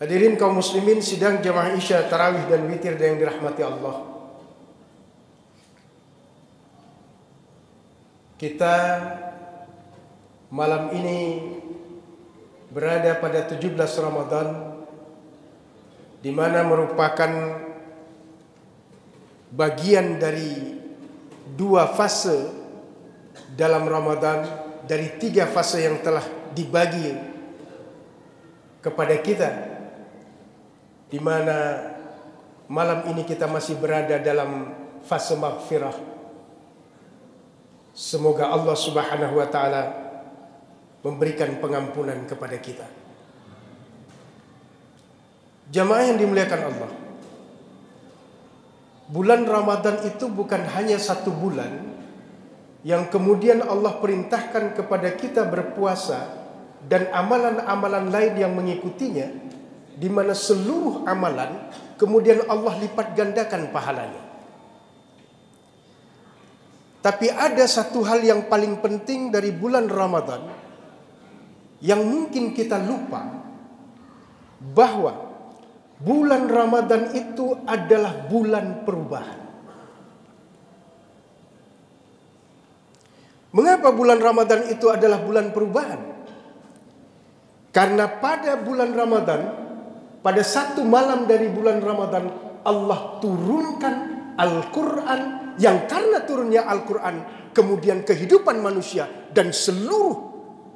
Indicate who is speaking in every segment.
Speaker 1: Hadirin kaum muslimin, sidang jamaah Isya, tarawih dan witir yang dirahmati Allah. Kita malam ini berada pada 17 Ramadan, di mana merupakan bagian dari dua fase dalam Ramadan dari 3 fase yang telah dibagi kepada kita, di mana malam ini kita masih berada dalam fase maghfirah. Semoga Allah Subhanahu wa taala memberikan pengampunan kepada kita. Jamaah yang dimuliakan Allah, bulan Ramadan itu bukan hanya satu bulan yang kemudian Allah perintahkan kepada kita berpuasa dan amalan-amalan lain yang mengikutinya, di mana seluruh amalan kemudian Allah lipat gandakan pahalanya. Tapi ada satu hal yang paling penting dari bulan Ramadan yang mungkin kita lupa, bahwa bulan Ramadan itu adalah bulan perubahan. Mengapa bulan Ramadan itu adalah bulan perubahan? Karena pada bulan Ramadan, pada satu malam dari bulan Ramadan, Allah turunkan Al-Quran, yang karena turunnya Al-Quran kemudian kehidupan manusia dan seluruh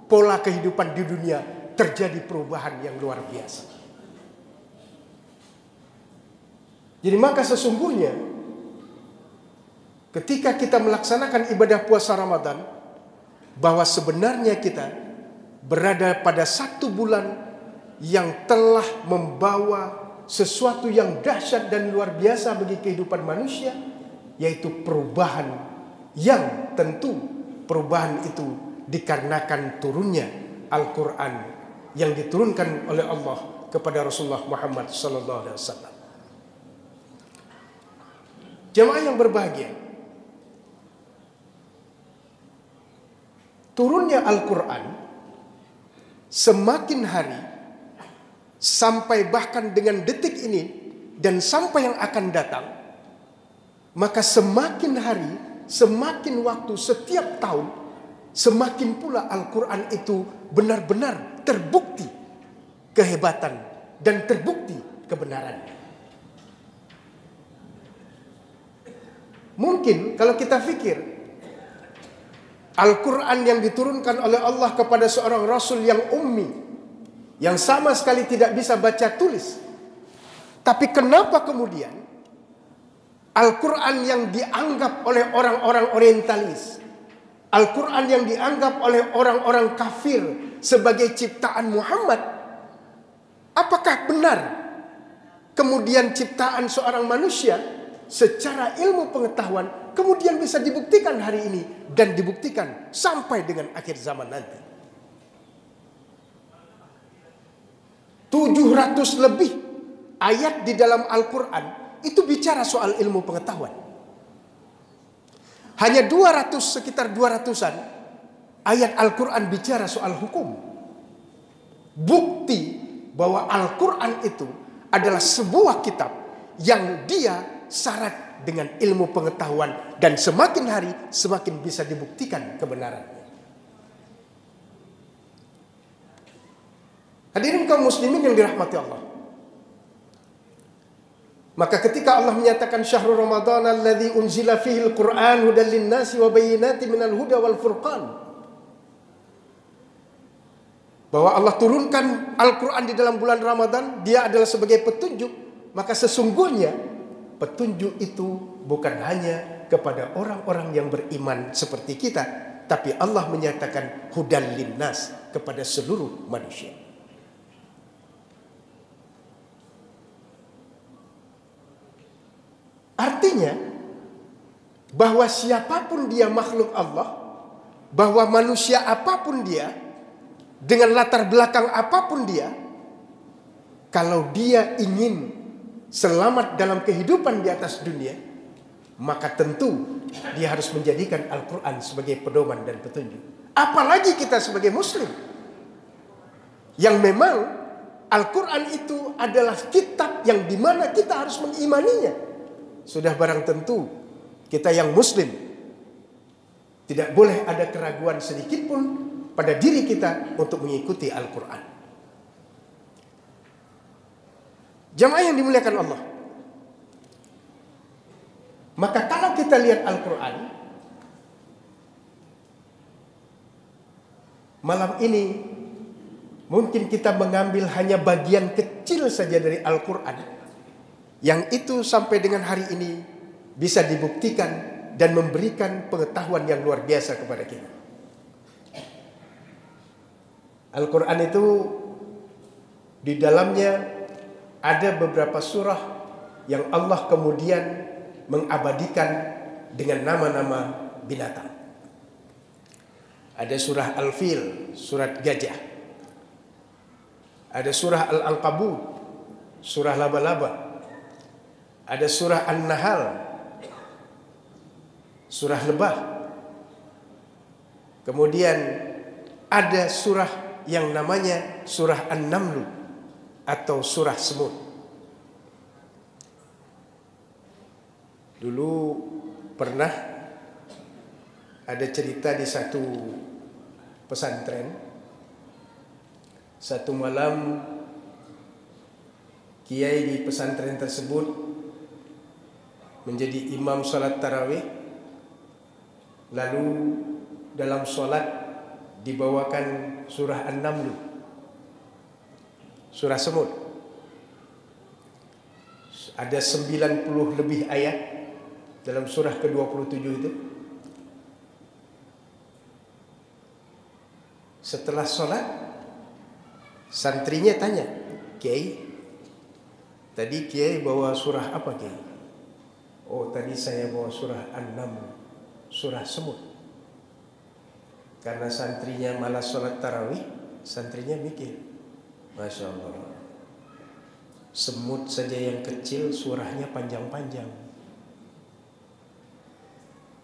Speaker 1: pola kehidupan di dunia terjadi perubahan yang luar biasa. Jadi maka sesungguhnya ketika kita melaksanakan ibadah puasa Ramadan, bahwa sebenarnya kita berada pada satu bulan yang telah membawa sesuatu yang dahsyat dan luar biasa bagi kehidupan manusia, yaitu perubahan yang tentu perubahan itu dikarenakan turunnya Al-Quran yang diturunkan oleh Allah kepada Rasulullah Muhammad SAW. Jemaah yang berbahagia, turunnya Al-Quran semakin hari, sampai bahkan dengan detik ini dan sampai yang akan datang, maka semakin hari, semakin waktu, setiap tahun, semakin pula Al-Quran itu benar-benar terbukti kehebatan dan terbukti kebenarannya. Mungkin kalau kita pikir Al-Quran yang diturunkan oleh Allah kepada seorang Rasul yang ummi, yang sama sekali tidak bisa baca tulis, tapi kenapa kemudian Al-Quran yang dianggap oleh orang-orang orientalis, Al-Quran yang dianggap oleh orang-orang kafir sebagai ciptaan Muhammad, apakah benar kemudian ciptaan seorang manusia secara ilmu pengetahuan kemudian bisa dibuktikan hari ini dan dibuktikan sampai dengan akhir zaman nanti? 700 lebih ayat di dalam Al-Quran itu bicara soal ilmu pengetahuan. Hanya sekitar 200-an ayat Al-Quran bicara soal hukum. Bukti bahwa Al-Quran itu adalah sebuah kitab yang dia syarat dengan ilmu pengetahuan, dan semakin hari semakin bisa dibuktikan kebenarannya. Hadirin kaum muslimin yang dirahmati Allah, maka ketika Allah menyatakan syahrul Ramadan alladzi unzila fihi al-Qur'an hudan lin-nasi wa bayyinatin minal huda wal furqan, bahwa Allah turunkan Al-Quran di dalam bulan Ramadan, dia adalah sebagai petunjuk, maka sesungguhnya petunjuk itu bukan hanya kepada orang-orang yang beriman seperti kita, tapi Allah menyatakan hudan linnas, kepada seluruh manusia. Artinya bahwa siapapun dia makhluk Allah, bahwa manusia apapun dia, dengan latar belakang apapun dia, kalau dia ingin selamat dalam kehidupan di atas dunia, maka tentu dia harus menjadikan Al-Quran sebagai pedoman dan petunjuk. Apalagi kita sebagai muslim yang memang Al-Quran itu adalah kitab yang dimana kita harus mengimaninya. Sudah barang tentu kita yang muslim tidak boleh ada keraguan sedikit pun pada diri kita untuk mengikuti Al-Quran. Jamaah yang dimuliakan Allah, maka kalau kita lihat Al-Quran malam ini, mungkin kita mengambil hanya bagian kecil saja dari Al-Quran, yang itu sampai dengan hari ini bisa dibuktikan dan memberikan pengetahuan yang luar biasa kepada kita. Al-Quran itu di dalamnya ada beberapa surah yang Allah kemudian mengabadikan dengan nama-nama binatang. Ada surah Al-Fil, surat gajah. Ada surah Al-Ankabut, surah laba-laba. Ada surah An-Nahl, surah lebah. Kemudian ada surah yang namanya surah An-Naml atau surah semut. Dulu pernah ada cerita di satu pesantren. Satu malam kiai di pesantren tersebut menjadi imam salat tarawih. Lalu dalam salat dibawakan surah An-Naml, surah semut. Ada 90 lebih ayat dalam surah ke-27 itu. Setelah sholat, santrinya tanya, "Kiai, tadi Kiai bawa surah apa, Kiai?" "Oh, tadi saya bawa surah An-Naml, surah semut." Karena santrinya malas sholat tarawih, santrinya mikir, Masya Allah, semut saja yang kecil surahnya panjang-panjang.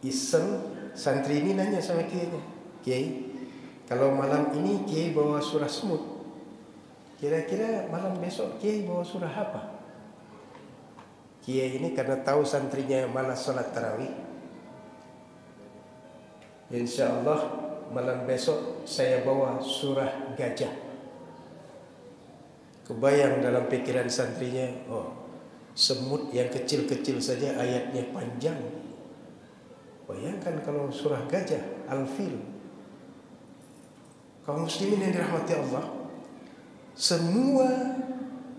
Speaker 1: Iseng santri ini nanya sama kiainya, "Kiai, kalau malam ini Kiai bawa surah semut, kira-kira malam besok Kiai bawa surah apa?" Kiai ini karena tahu santrinya malas sholat tarawih, "Insya Allah malam besok saya bawa surah gajah." Kebayang dalam pikiran santrinya, oh, semut yang kecil-kecil saja ayatnya panjang. Bayangkan kalau surah gajah, Al-Fil. Kaum muslimin yang dirahmati Allah, semua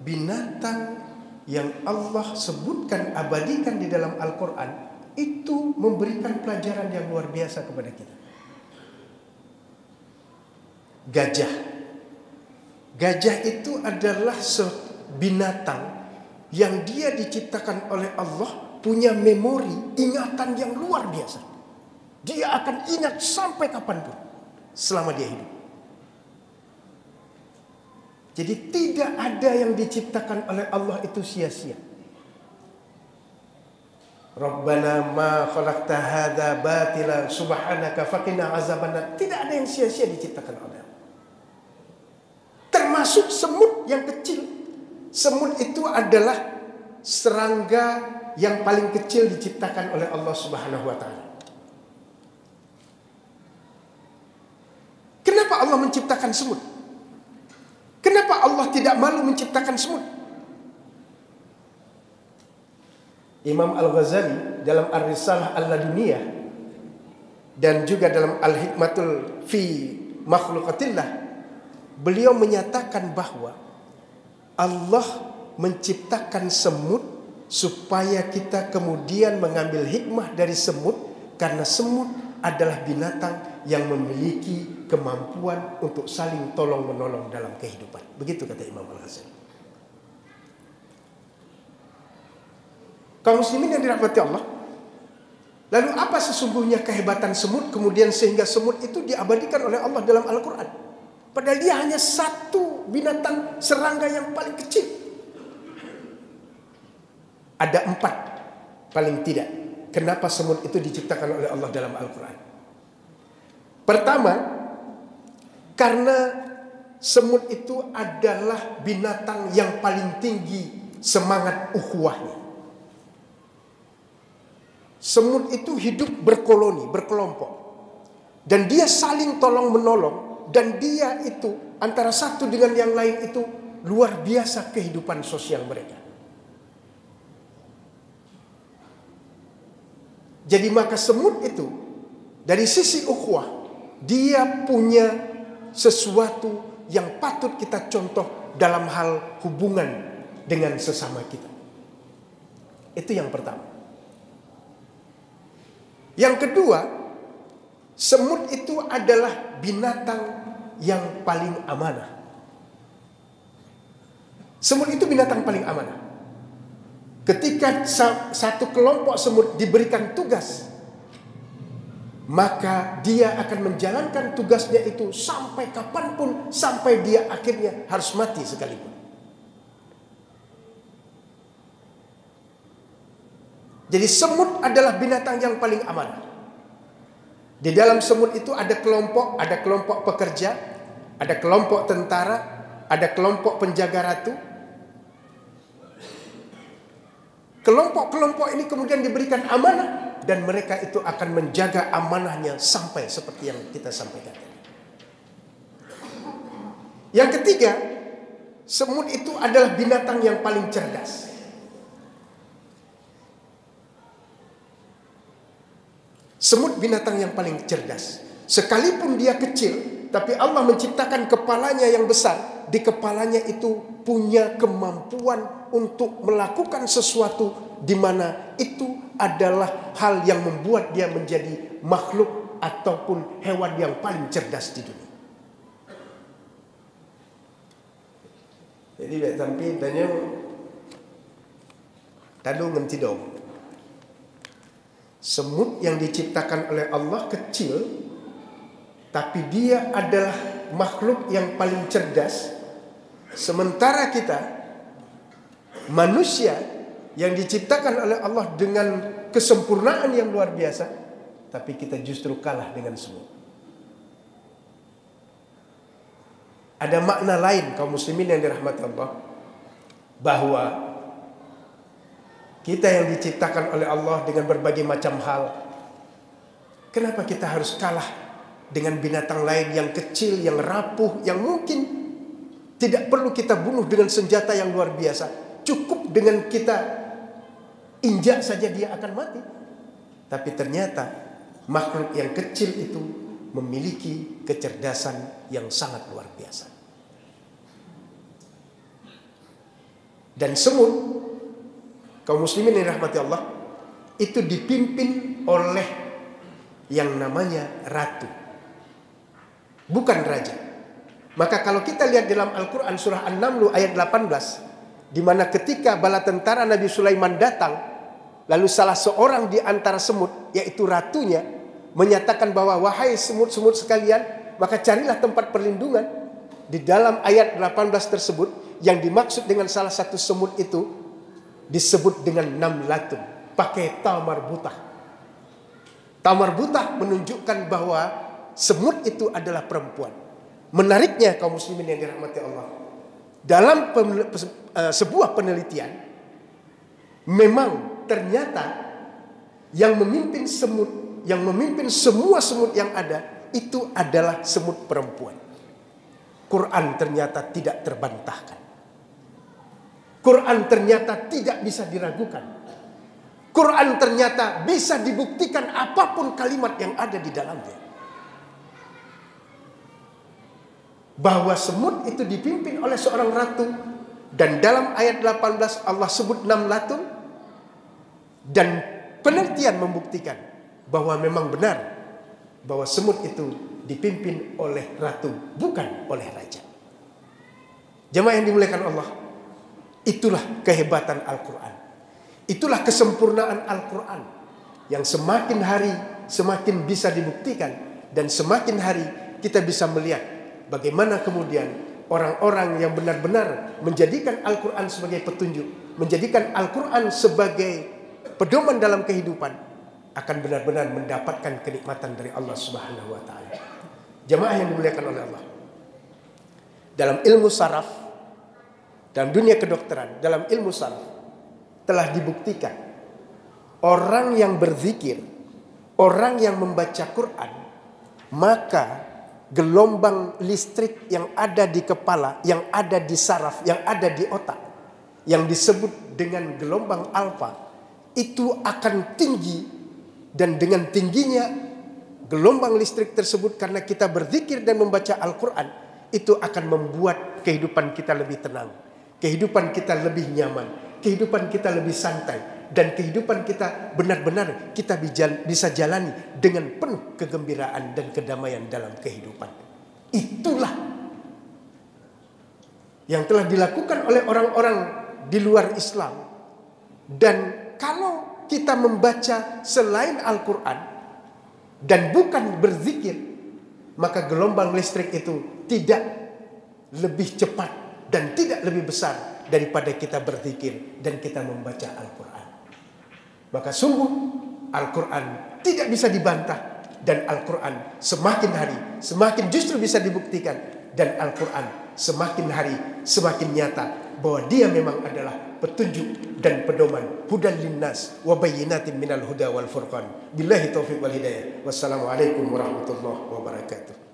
Speaker 1: binatang yang Allah sebutkan, abadikan di dalam Al-Quran, itu memberikan pelajaran yang luar biasa kepada kita. Gajah itu adalah binatang yang dia diciptakan oleh Allah, punya memori, ingatan yang luar biasa. Dia akan ingat sampai kapanpun selama dia hidup. Jadi tidak ada yang diciptakan oleh Allah itu sia-sia. Rabbana ma khalaqta hadza batila subhanaka faqina azabannar. Tidak ada yang sia-sia diciptakan oleh Allah. Termasuk semut yang kecil. Semut itu adalah serangga yang paling kecil diciptakan oleh Allah Subhanahu wa taala. Kenapa Allah menciptakan semut? Kenapa Allah tidak malu menciptakan semut? Imam Al-Ghazali dalam Ar-Risalah Al-Laduniyah dan juga dalam Al-Hikmatul fi Makhluqatillah, beliau menyatakan bahwa Allah menciptakan semut supaya kita kemudian mengambil hikmah dari semut, karena semut adalah binatang yang memiliki kemampuan untuk saling tolong-menolong dalam kehidupan. Begitu kata Imam Al-Ghazali. Kaum muslimin yang dirahmati Allah, lalu apa sesungguhnya kehebatan semut kemudian sehingga semut itu diabadikan oleh Allah dalam Al-Quran? Padahal dia hanya satu binatang serangga yang paling kecil. Ada 4 paling tidak. Kenapa semut itu diciptakan oleh Allah dalam Al-Quran? Pertama, karena semut itu adalah binatang yang paling tinggi semangat ukhuwahnya. Semut itu hidup berkoloni, berkelompok. Dan dia saling tolong menolong. Dan dia itu antara satu dengan yang lain itu luar biasa kehidupan sosial mereka. Jadi maka semut itu dari sisi ukhuwah dia punya sesuatu yang patut kita contoh dalam hal hubungan dengan sesama kita. Itu yang pertama. Yang kedua, semut itu adalah binatang yang paling amanah. Semut itu binatang paling amanah. Ketika satu kelompok semut diberikan tugas, maka dia akan menjalankan tugasnya itu sampai kapanpun, sampai dia akhirnya harus mati sekalipun. Jadi semut adalah binatang yang paling amanah. Di dalam semut itu ada kelompok pekerja, ada kelompok tentara, ada kelompok penjaga ratu. Kelompok-kelompok ini kemudian diberikan amanah dan mereka itu akan menjaga amanahnya sampai seperti yang kita sampaikan. Yang ketiga, semut itu adalah binatang yang paling cerdas. Semut binatang yang paling cerdas. Sekalipun dia kecil, tapi Allah menciptakan kepalanya yang besar. Di kepalanya itu punya kemampuan untuk melakukan sesuatu di mana itu adalah hal yang membuat dia menjadi makhluk ataupun hewan yang paling cerdas di dunia. Jadi sampai tanya tadu ngenti dong. Semut yang diciptakan oleh Allah kecil, tapi dia adalah makhluk yang paling cerdas. Sementara kita manusia yang diciptakan oleh Allah dengan kesempurnaan yang luar biasa, tapi kita justru kalah dengan semut. Ada makna lain kaum muslimin yang dirahmati Allah, bahwa kita yang diciptakan oleh Allah dengan berbagai macam hal, kenapa kita harus kalah dengan binatang lain yang kecil, yang rapuh, yang mungkin tidak perlu kita bunuh dengan senjata yang luar biasa. Cukup dengan kita injak saja dia akan mati. Tapi ternyata makhluk yang kecil itu memiliki kecerdasan yang sangat luar biasa. Dan semut, kaum muslimin yang dirahmati Allah, itu dipimpin oleh yang namanya ratu, bukan raja. Maka kalau kita lihat dalam Al-Quran surah An-Naml ayat 18, di mana ketika bala tentara Nabi Sulaiman datang, lalu salah seorang di antara semut, yaitu ratunya, menyatakan bahwa wahai semut-semut sekalian, maka carilah tempat perlindungan. Di dalam ayat 18 tersebut, yang dimaksud dengan salah satu semut itu disebut dengan namlatun, pakai ta marbutah. Ta marbutah menunjukkan bahwa semut itu adalah perempuan. Menariknya kaum muslimin yang dirahmati Allah, dalam sebuah penelitian, memang ternyata yang memimpin semut, yang memimpin semua semut yang ada, itu adalah semut perempuan. Quran ternyata tidak terbantahkan. Quran ternyata tidak bisa diragukan. Quran ternyata bisa dibuktikan apapun kalimat yang ada di dalamnya. Bahwa semut itu dipimpin oleh seorang ratu. Dan dalam ayat 18 Allah sebut namlatun. Dan penelitian membuktikan bahwa memang benar bahwa semut itu dipimpin oleh ratu, bukan oleh raja. Jemaah yang dimuliakan Allah, itulah kehebatan Al-Quran. Itulah kesempurnaan Al-Quran yang semakin hari semakin bisa dibuktikan. Dan semakin hari kita bisa melihat bagaimana kemudian orang-orang yang benar-benar menjadikan Al-Quran sebagai petunjuk, menjadikan Al-Quran sebagai pedoman dalam kehidupan, akan benar-benar mendapatkan kenikmatan dari Allah Subhanahu wa ta'ala. Jemaah yang dimuliakan oleh Allah, dalam ilmu saraf, dalam dunia kedokteran, dalam ilmu saraf telah dibuktikan orang yang berzikir, orang yang membaca Quran, maka gelombang listrik yang ada di kepala, yang ada di saraf, yang ada di otak, yang disebut dengan gelombang alfa, itu akan tinggi. Dan dengan tingginya gelombang listrik tersebut, karena kita berzikir dan membaca Al-Quran, itu akan membuat kehidupan kita lebih tenang, kehidupan kita lebih nyaman, kehidupan kita lebih santai, dan kehidupan kita benar-benar kita bisa jalani dengan penuh kegembiraan dan kedamaian dalam kehidupan. Itulah yang telah dilakukan oleh orang-orang di luar Islam. Dan kalau kita membaca selain Al-Quran dan bukan berzikir, maka gelombang listrik itu tidak lebih cepat dan tidak lebih besar daripada kita berzikir dan kita membaca Al-Quran. Maka sungguh Al-Quran tidak bisa dibantah, dan Al-Quran semakin hari semakin justru bisa dibuktikan, dan Al-Quran semakin hari semakin nyata bahwa dia memang adalah petunjuk dan pedoman, hudan linnas wa bayyinatin minal huda wal furqan. Billahi taufiq wal hidayah. Wassalamualaikum warahmatullahi wabarakatuh.